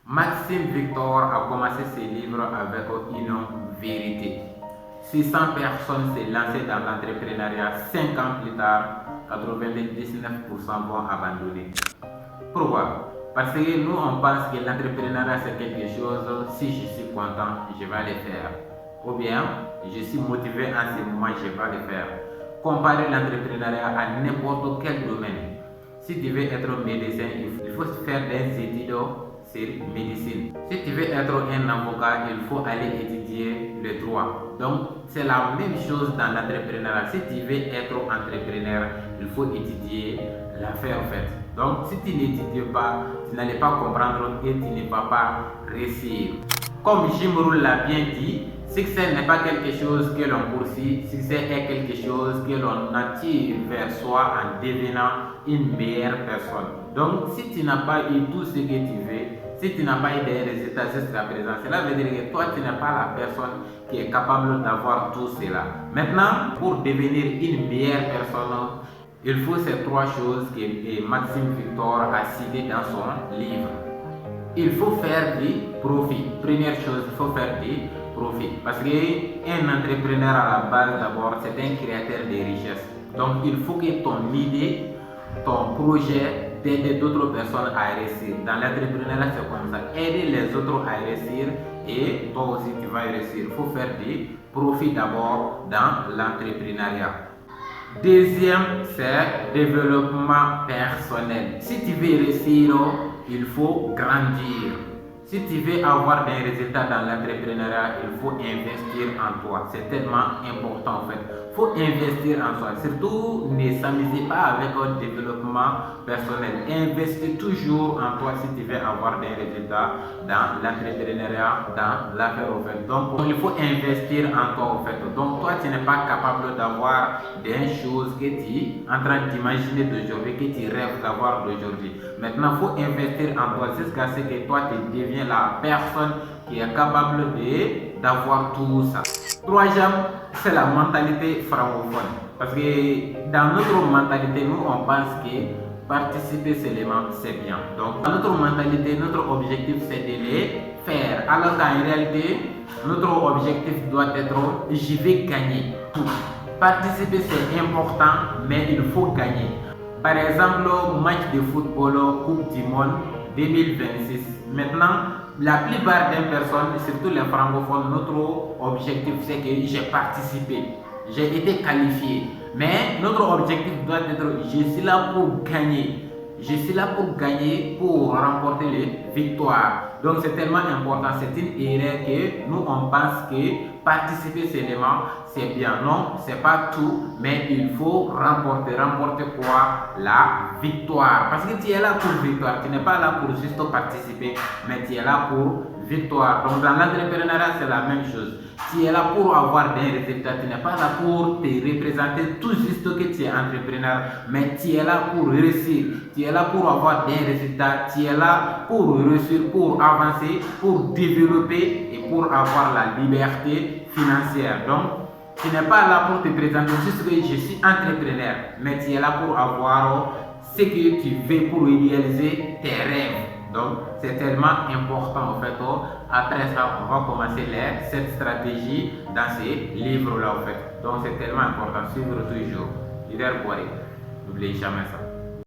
Maxime Victor a commencé ses livres avec une vérité. 600 personnes s'est lancé dans l'entrepreneuriat. 5 ans plus tard, 99% vont abandonner. Pourquoi? Parce que nous, on pense que l'entrepreneuriat c'est quelque chose, si je suis content, je vais le faire. Ou bien, je suis motivé en ce moment, je vais le faire. Comparer l'entrepreneuriat à n'importe quel domaine. Si tu veux être médecin, il faut faire des études sur médecine. Si tu veux être un avocat, il faut aller étudier le droit. Donc, c'est la même chose dans l'entrepreneuriat. Si tu veux être entrepreneur, il faut étudier l'affaire en fait. Donc, si tu n'étudies pas, tu n'allais pas comprendre et tu ne vas pas réussir. Comme Jim Rohn l'a bien dit, succès n'est pas quelque chose que l'on poursuit, succès est quelque chose que l'on attire vers soi en devenant une meilleure personne. Donc, si tu n'as pas eu tout ce que tu veux, si tu n'as pas eu des résultats jusqu'à présent, cela veut dire que toi, tu n'es pas la personne qui est capable d'avoir tout cela. Maintenant, pour devenir une meilleure personne, il faut ces 3 choses que Maxime Victor a citées dans son livre. Il faut faire du profit. Première chose, il faut faire du profit. Parce qu'un entrepreneur à la base, d'abord, c'est un créateur de richesses. Donc, il faut que ton idée, ton projet, d'aider d'autres personnes à réussir. Dans l'entrepreneuriat, c'est comme ça. Aider les autres à réussir et toi aussi, tu vas réussir. Il faut faire du profit d'abord dans l'entrepreneuriat. Deuxième, c'est développement personnel. Si tu veux réussir, il faut grandir. Si tu veux avoir des résultats dans l'entrepreneuriat, il faut investir en toi. C'est tellement important en fait. Il faut investir en soi. Surtout, ne s'amusez pas avec un développement personnel. Investis toujours en toi si tu veux avoir des résultats dans l'entrepreneuriat, dans l'affaire en fait. Donc, il faut investir en toi en fait. Donc, toi, tu n'es pas capable d'avoir des choses que tu es en train d'imaginer d'aujourd'hui, que tu rêves d'avoir d'aujourd'hui. Maintenant, il faut investir en toi jusqu'à ce que toi, tu deviens la personne qui est capable d'avoir tout ça. Troisième, c'est la mentalité francophone. Parce que dans notre mentalité, nous, on pense que participer seulement, c'est bien. Donc, dans notre mentalité, notre objectif, c'est de les faire. Alors qu'en réalité, notre objectif doit être je vais gagner tout. Participer, c'est important, mais il faut gagner. Par exemple, match de football, Coupe du Monde 2026. Maintenant, la plupart des personnes, surtout les francophones, notre objectif c'est que j'ai participé, j'ai été qualifié. Mais notre objectif doit être je suis là pour gagner. Je suis là pour gagner, pour remporter les victoires. Donc c'est tellement important, c'est une erreur que nous on pense que participer seulement c'est bien. Non, c'est pas tout, mais il faut remporter. Remporter quoi? La victoire. Parce que tu es là pour victoire, tu n'es pas là pour juste participer, mais tu es là pour victoire. Donc dans l'entrepreneuriat c'est la même chose. Tu es là pour avoir des résultats, tu n'es pas là pour te représenter tout juste que tu es entrepreneur, mais tu es là pour réussir, tu es là pour avoir des résultats, tu es là pour réussir, pour avancer, pour développer et pour avoir la liberté financière. Donc, tu n'es pas là pour te présenter juste que je suis entrepreneur, mais tu es là pour avoir ce que tu veux pour réaliser tes rêves. Donc, c'est tellement important en fait. Après ça, on va commencer cette stratégie dans ces livres-là en fait. Donc, c'est tellement important. Suivre toujours. Leader Boiré. N'oubliez jamais ça.